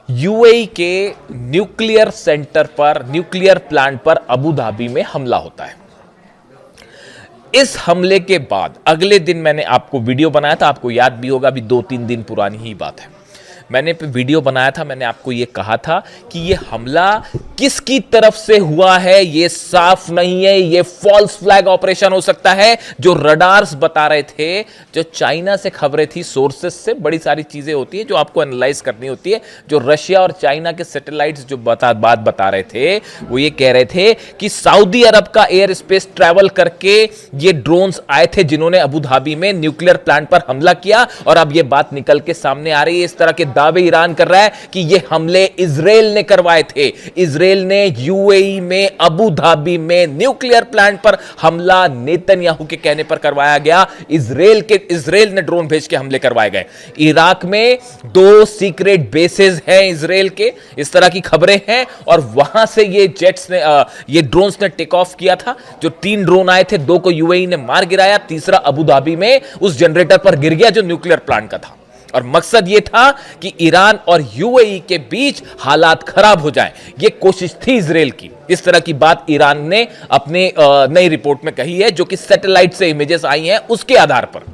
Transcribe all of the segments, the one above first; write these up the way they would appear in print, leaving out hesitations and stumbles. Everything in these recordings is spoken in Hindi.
यूएई के न्यूक्लियर सेंटर पर, न्यूक्लियर प्लांट पर अबू धाबी में हमला होता है। इस हमले के बाद अगले दिन मैंने आपको वीडियो बनाया था, आपको याद भी होगा, अभी 2-3 दिन पुरानी ही बात है। मैंने वीडियो बनाया था, मैंने आपको यह कहा था कि यह हमला किसकी तरफ से हुआ है यह साफ नहीं है, यह फॉल्स फ्लैग ऑपरेशन हो सकता है। जो रडार्स बता रहे थे, जो चाइना से खबरें थी, सोर्सेस से बड़ी सारी चीजें होती है जो आपको एनालाइज करनी होती है। जो रशिया और चाइना के सैटेलाइट्स जो बात बता रहे थे, वो ये कह रहे थे कि सऊदी अरब का एयर स्पेस ट्रैवल करके ये ड्रोन्स आए थे जिन्होंने अबू धाबी में न्यूक्लियर प्लांट पर हमला किया। और अब ये बात निकल के सामने आ रही है, इस तरह के दावे ईरान कर रहा है कि ये हमले इजराइल ने करवाए थे। इजराइल ने यूएई में अबू धाबी में न्यूक्लियर प्लांट पर हमला नेतन्याहू के कहने पर करवाया गया। इजराइल ने ड्रोन भेज के हमले करवाए गए। इराक में 2 सीक्रेट बेसेस हैं इजराइल के, इस तरह की खबरें हैं। और वहां से ये जेट्स ने, ये ड्रोन्स ने टेक ऑफ किया था। जो 3 ड्रोन आए थे, 2 को यूएई ने मार गिराया, तीसरा अबू धाबी में उस जनरेटर पर गिर गया जो न्यूक्लियर प्लांट का था। और मकसद यह था कि ईरान और यूएई के बीच हालात खराब हो जाएं। यह कोशिश थी इजराइल की। इस तरह की बात ईरान ने अपने नई रिपोर्ट में कही है, जो कि सैटेलाइट से इमेजेस आई हैं उसके आधार पर।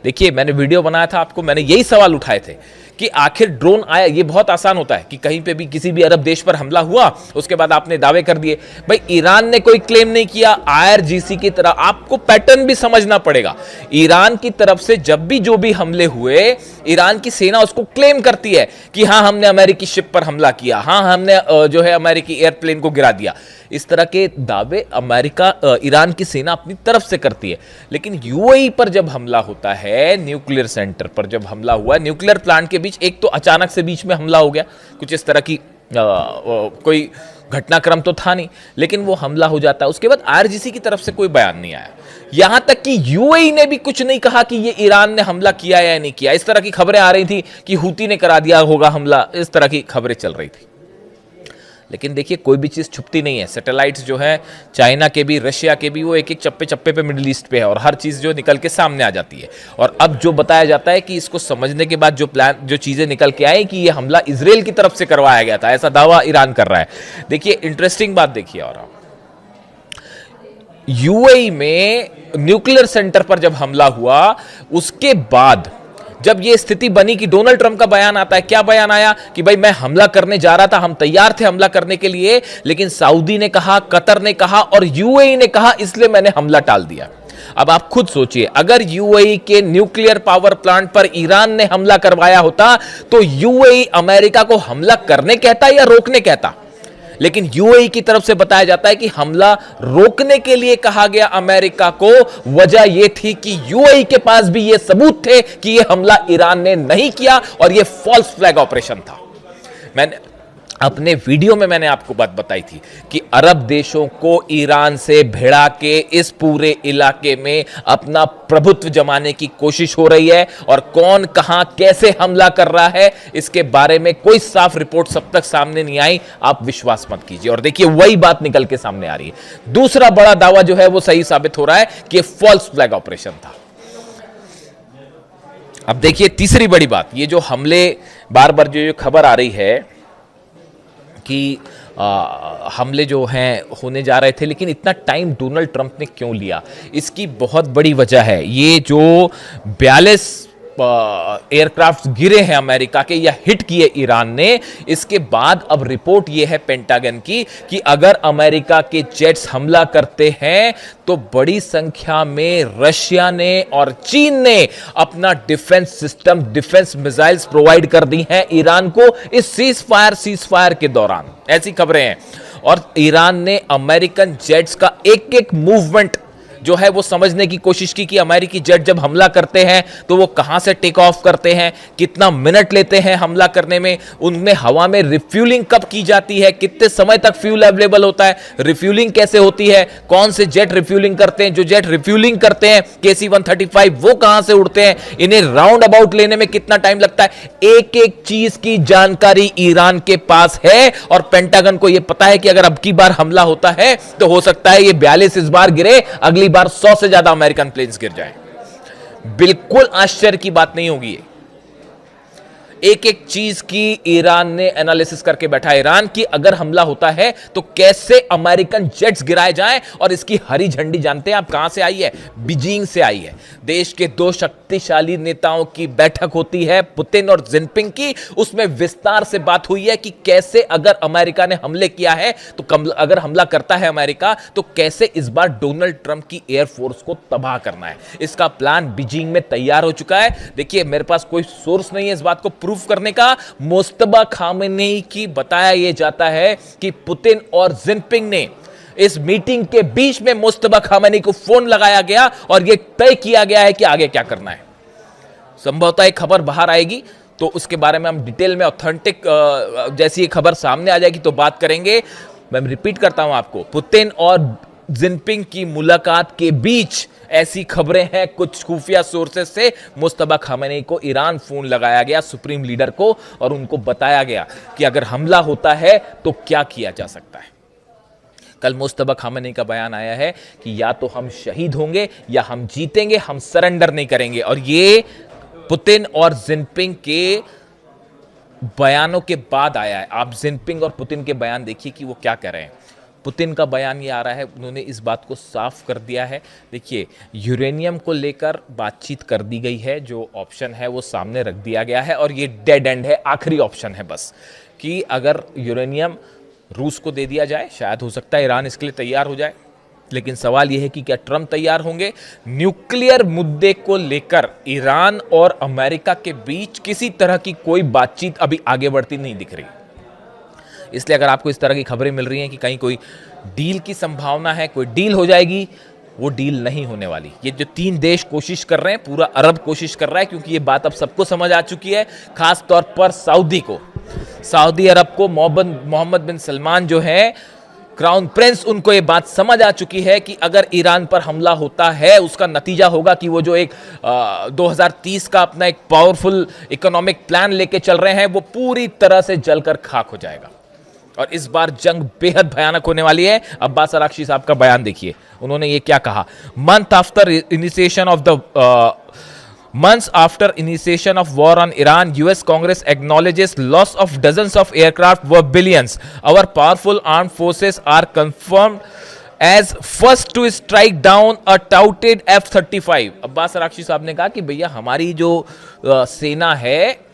देखिए, मैंने वीडियो बनाया था, आपको मैंने यही सवाल उठाए थे कि आखिर ड्रोन आया। ये बहुत आसान होता है कि कहीं पे भी किसी भी अरब देश पर हमला हुआ, उसके बाद आपने दावे कर दिए। भाई, ईरान ने कोई क्लेम नहीं किया। आईआरजीसी की तरह आपको पैटर्न भी समझना पड़ेगा। ईरान की तरफ से जब भी जो भी हमले हुए, ईरान की सेना उसको क्लेम करती है कि हां, हमने अमेरिकी शिप पर हमला किया, हां, हमने जो है अमेरिकी एयरप्लेन को गिरा दिया। इस तरह के दावे ईरान की सेना अपनी तरफ से करती है। लेकिन यूएई पर जब हमला होता है, न्यूक्लियर सेंटर पर जब हमला हुआ, न्यूक्लियर प्लांट के बीच, एक तो अचानक से बीच में हमला हो गया, कुछ इस तरह की कोई घटनाक्रम तो था नहीं, लेकिन वो हमला हो जाता है। उसके बाद आईआरजीसी की तरफ से कोई बयान नहीं आया। यहां तक कि यूएई ने भी कुछ नहीं कहा कि ये ईरान ने हमला किया या नहीं किया। इस तरह की खबरें आ रही थी कि हूती ने करा दिया होगा हमला, इस तरह की खबरें चल रही थी। लेकिन देखिए, कोई भी चीज़ छुपती नहीं है। सैटेलाइट्स जो है, चाइना के भी, रशिया के भी, वो एक एक चप्पे चप्पे पे मिडिल ईस्ट पे है और हर चीज़ जो निकल के सामने आ जाती है। और अब जो बताया जाता है कि इसको समझने के बाद जो चीज़ें निकल के आई कि ये हमला इजराइल की तरफ से करवाया गया था, ऐसा दावा ईरान कर रहा है। देखिए, इंटरेस्टिंग बात देखिए। और यूएई में न्यूक्लियर सेंटर पर जब हमला हुआ, उसके बाद जब यह स्थिति बनी कि डोनाल्ड ट्रंप का बयान आता है, क्या बयान आया कि भाई मैं हमला करने जा रहा था, हम तैयार थे हमला करने के लिए, लेकिन सऊदी ने कहा, कतर ने कहा और यूएई ने कहा, इसलिए मैंने हमला टाल दिया। अब आप खुद सोचिए, अगर यूएई के न्यूक्लियर पावर प्लांट पर ईरान ने हमला करवाया होता तो यूएई अमेरिका को हमला करने कहता या रोकने कहता? लेकिन यूएई की तरफ से बताया जाता है कि हमला रोकने के लिए कहा गया अमेरिका को। वजह यह थी कि यूएई के पास भी यह सबूत थे कि यह हमला ईरान ने नहीं किया और यह फॉल्स फ्लैग ऑपरेशन था। मैंने अपने वीडियो में मैंने आपको बात बताई थी कि अरब देशों को ईरान से भिड़ा के इस पूरे इलाके में अपना प्रभुत्व जमाने की कोशिश हो रही है। और कौन, कहां, कैसे हमला कर रहा है, इसके बारे में कोई साफ रिपोर्ट सब तक सामने नहीं आई। आप विश्वास मत कीजिए। और देखिए, वही बात निकल के सामने आ रही है। दूसरा बड़ा दावा जो है वो सही साबित हो रहा है कि यह फॉल्स फ्लैग ऑपरेशन था। अब देखिए, तीसरी बड़ी बात, ये जो हमले बार बार जो खबर आ रही है कि हमले जो हैं होने जा रहे थे, लेकिन इतना टाइम डोनाल्ड ट्रंप ने क्यों लिया? इसकी बहुत बड़ी वजह है, ये जो 42 एयरक्राफ्ट गिरे हैं अमेरिका के या हिट किए ईरान ने, इसके बाद अब रिपोर्ट यह है पेंटागन की कि अगर अमेरिका के जेट्स हमला करते हैं तो बड़ी संख्या में रशिया ने और चीन ने अपना defence system, defence missiles provide कर दी हैं ईरान को इस सीज फायर के दौरान। ऐसी खबरें हैं। और ईरान ने अमेरिकन जेट्स का एक एक मूवमेंट जो है वो समझने की कोशिश की कि अमेरिकी जेट जब हमला करते हैं तो वो कहां से टेक ऑफ करते हैं, कितना मिनट लेते हैं हमला करने में, उनमें हवा में रिफ्यूलिंग कब की जाती है, कितने समय तक फ्यूल अवेलेबल होता है, रिफ्यूलिंग कैसे होती है, कौन से जेट रिफ्यूलिंग करते हैं, जो जेट रिफ्यूलिंग करते हैं KC-135 वो कहां से उड़ते हैं, इन्हें राउंड अबाउट लेने में कितना टाइम लगता है। एक एक चीज की जानकारी ईरान के पास है। और पेंटागन को यह पता है कि अगर अब की बार हमला होता है तो हो सकता है ये 42 इस बार गिरे, अगली बार 100 से ज्यादा अमेरिकन प्लेन्स गिर जाएं। बिल्कुल आश्चर्य की बात नहीं होगी। एक एक चीज की ईरान ने एनालिसिस करके बैठा। ईरान की अगर हमला होता है तो कैसे अमेरिकन जेट्स गिराए जाएं, और इसकी हरी झंडी जानते हैं आप कहां से आई है? बीजिंग से आई है। देश के दो शक्तिशाली नेताओं की बैठक होती है, पुतिन और जिनपिंग की। उसमें विस्तार से बात हुई है कि कैसे अगर अमेरिका ने हमले किया है तो अगर हमला करता है अमेरिका तो कैसे इस बार डोनाल्ड ट्रंप की एयरफोर्स को तबाह करना है। इसका प्लान बीजिंग में तैयार हो चुका है। देखिए, मेरे पास कोई सोर्स नहीं है इस बात को प्रूफ करने का। मुस्तफा खामेनी की बताया यह जाता है कि पुतिन और जिनपिंग ने इस मीटिंग के बीच में मुस्तफा खामेनी को फोन लगाया गया और यह तय किया गया है कि आगे क्या करना है। संभवतः एक खबर बाहर आएगी तो उसके बारे में हम डिटेल में ऑथेंटिक जैसी खबर सामने आ जाएगी तो बात करेंगे। मैं रिपीट करता हूं आपको, पुतिन और जिनपिंग की मुलाकात के बीच ऐसी खबरें हैं कुछ खुफिया सोर्सेस से, मुस्तफा खामेनी को ईरान फोन लगाया गया, सुप्रीम लीडर को, और उनको बताया गया कि अगर हमला होता है तो क्या किया जा सकता है। कल मुस्तफा खामेनी का बयान आया है कि या तो हम शहीद होंगे या हम जीतेंगे, हम सरेंडर नहीं करेंगे। और ये पुतिन और जिनपिंग के बयानों के बाद आया है। आप जिनपिंग और पुतिन के बयान देखिए कि वो क्या कह रहे हैं। पुतिन का बयान ये आ रहा है, उन्होंने इस बात को साफ कर दिया है। देखिए, यूरेनियम को लेकर बातचीत कर दी गई है, जो ऑप्शन है वो सामने रख दिया गया है और ये डेड एंड है, आखिरी ऑप्शन है बस, कि अगर यूरेनियम रूस को दे दिया जाए, शायद हो सकता है ईरान इसके लिए तैयार हो जाए। लेकिन सवाल यह है कि क्या ट्रंप तैयार होंगे? न्यूक्लियर मुद्दे को लेकर ईरान और अमेरिका के बीच किसी तरह की कोई बातचीत अभी आगे बढ़ती नहीं दिख रही। इसलिए अगर आपको इस तरह की खबरें मिल रही हैं कि कहीं कोई डील की संभावना है, कोई डील हो जाएगी, वो डील नहीं होने वाली। ये जो तीन देश कोशिश कर रहे हैं, पूरा अरब कोशिश कर रहा है, क्योंकि ये बात अब सबको समझ आ चुकी है, खास तौर पर सऊदी अरब को मोहम्मद बिन सलमान जो है क्राउन प्रिंस, उनको ये बात समझ आ चुकी है कि अगर ईरान पर हमला होता है उसका नतीजा होगा कि वो जो एक 2030 का अपना एक पावरफुल इकोनॉमिक प्लान लेके चल रहे हैं वो पूरी तरह से जलकर खाक हो जाएगा। और इस बार जंग बेहद भयानक होने वाली है। अब्बास अराक्ची साहब का बयान देखिए, उन्होंने ये क्या कहा। Months after initiation of war on Iran, US Congress acknowledges loss of dozens of aircraft worth billions. Our powerful armed forces are confirmed as first to strike down a touted F-35. Abbas Araghchi साहब ने कहा कि भैया हमारी जो सेना है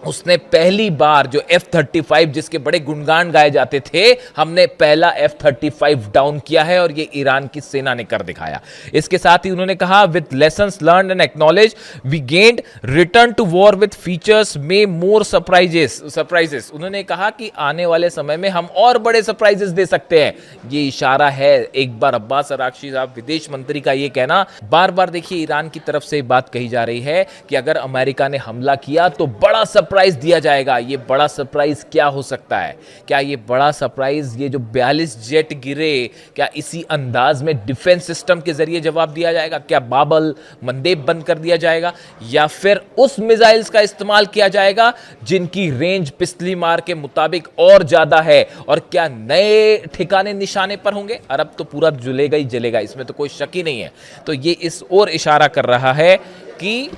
उसने पहली बार जो F-35 जिसके बड़े गुणगान गाए जाते थे, हमने पहला F-35 डाउन किया है और ये ईरान की सेना ने कर दिखाया। इसके साथ ही उन्होंने कहा with lessons learned and acknowledge we gained return to war with features में मोर सरप्राइजेस। उन्होंने कहा कि आने वाले समय में हम और बड़े सरप्राइजेस दे सकते हैं। ये इशारा है एक बार अब्बास अराक्ची साहब विदेश मंत्री का ये कहना। बार बार देखिए ईरान की तरफ से बात कही जा रही है कि अगर अमेरिका ने हमला किया तो बड़ा सरप्राइज दिया जाएगा। ये बड़ा सरप्राइज क्या हो सकता है? क्या ये बड़ा सरप्राइज, ये जो 42 जेट गिरे, क्या इसी अंदाज में डिफेंस सिस्टम के जरिए जवाब दिया जाएगा? क्या बाबल मंदेब बंद कर दिया जाएगा, या फिर उस मिसाइल्स का इस्तेमाल किया जाएगा जिनकी रेंज पिछली मार के मुताबिक और ज्यादा है? और क्या नए ठिकाने निशाने पर होंगे? अरब तो पूरा जलेगा ही जलेगा, इसमें तो कोई शक ही नहीं है। तो ये इस ओर इशारा कर रहा है कि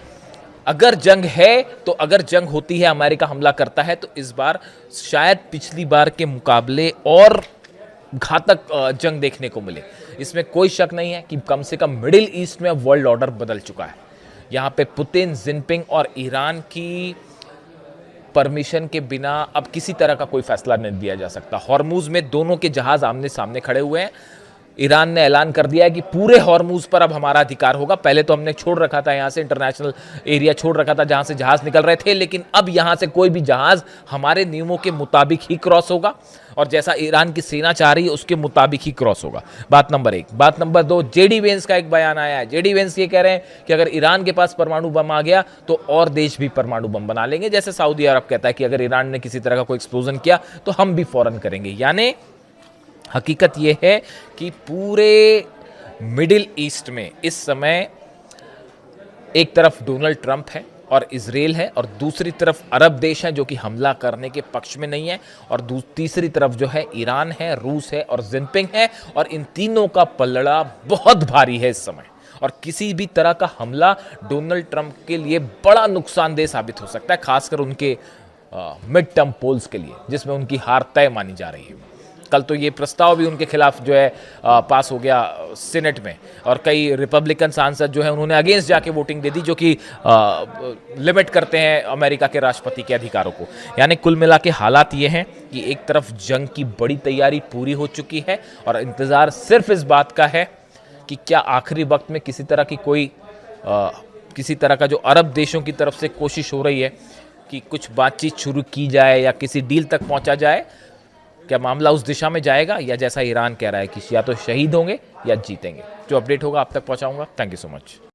अगर जंग है, तो अगर जंग होती है, अमेरिका हमला करता है, तो इस बार शायद पिछली बार के मुकाबले और घातक जंग देखने को मिले। इसमें कोई शक नहीं है कि कम से कम मिडिल ईस्ट में वर्ल्ड ऑर्डर बदल चुका है। यहां पे पुतिन, जिनपिंग और ईरान की परमिशन के बिना अब किसी तरह का कोई फैसला नहीं दिया जा सकता। हॉर्मुज में दोनों के जहाज आमने सामने खड़े हुए हैं। ईरान ने ऐलान कर दिया है कि पूरे हॉर्मुज पर अब हमारा अधिकार होगा। पहले तो हमने छोड़ रखा था, यहां से इंटरनेशनल एरिया छोड़ रखा था जहां से जहाज निकल रहे थे, लेकिन अब यहां से कोई भी जहाज हमारे नियमों के मुताबिक ही क्रॉस होगा और जैसा ईरान की सेना चाह रही है उसके मुताबिक ही क्रॉस होगा। बात नंबर 1। बात नंबर 2, जेडी वेंस का एक बयान आया है। जेडी वेंस ये कह रहे हैं कि अगर ईरान के पास परमाणु बम आ गया तो और देश भी परमाणु बम बना लेंगे। जैसे सऊदी अरब कहता है कि अगर ईरान ने किसी तरह का कोई एक्सप्लोजन किया तो हम भी फौरन करेंगे। यानी हकीकत यह है कि पूरे मिडिल ईस्ट में इस समय एक तरफ डोनाल्ड ट्रंप है और इजराइल है, और दूसरी तरफ अरब देश हैं जो कि हमला करने के पक्ष में नहीं है, और तीसरी तरफ जो है ईरान है, रूस है और जिनपिंग है। और इन तीनों का पलड़ा बहुत भारी है इस समय। और किसी भी तरह का हमला डोनाल्ड ट्रंप के लिए बड़ा नुकसानदेह साबित हो सकता है, खासकर उनके मिड टर्म पोल्स के लिए, जिसमें उनकी हार तय मानी जा रही है। कल तो ये प्रस्ताव भी उनके खिलाफ जो है पास हो गया सीनेट में, और कई रिपब्लिकन सांसद जो है उन्होंने अगेंस्ट जाके वोटिंग दे दी, जो कि लिमिट करते हैं अमेरिका के राष्ट्रपति के अधिकारों को। यानी कुल मिला के हालात ये हैं कि एक तरफ जंग की बड़ी तैयारी पूरी हो चुकी है और इंतजार सिर्फ इस बात का है कि क्या आखिरी वक्त में किसी तरह का जो अरब देशों की तरफ से कोशिश हो रही है कि कुछ बातचीत शुरू की जाए या किसी डील तक पहुंचा जाए, क्या मामला उस दिशा में जाएगा, या जैसा ईरान कह रहा है कि या तो शहीद होंगे या जीतेंगे। जो अपडेट होगा आप तक पहुंचाऊंगा। Thank you so much.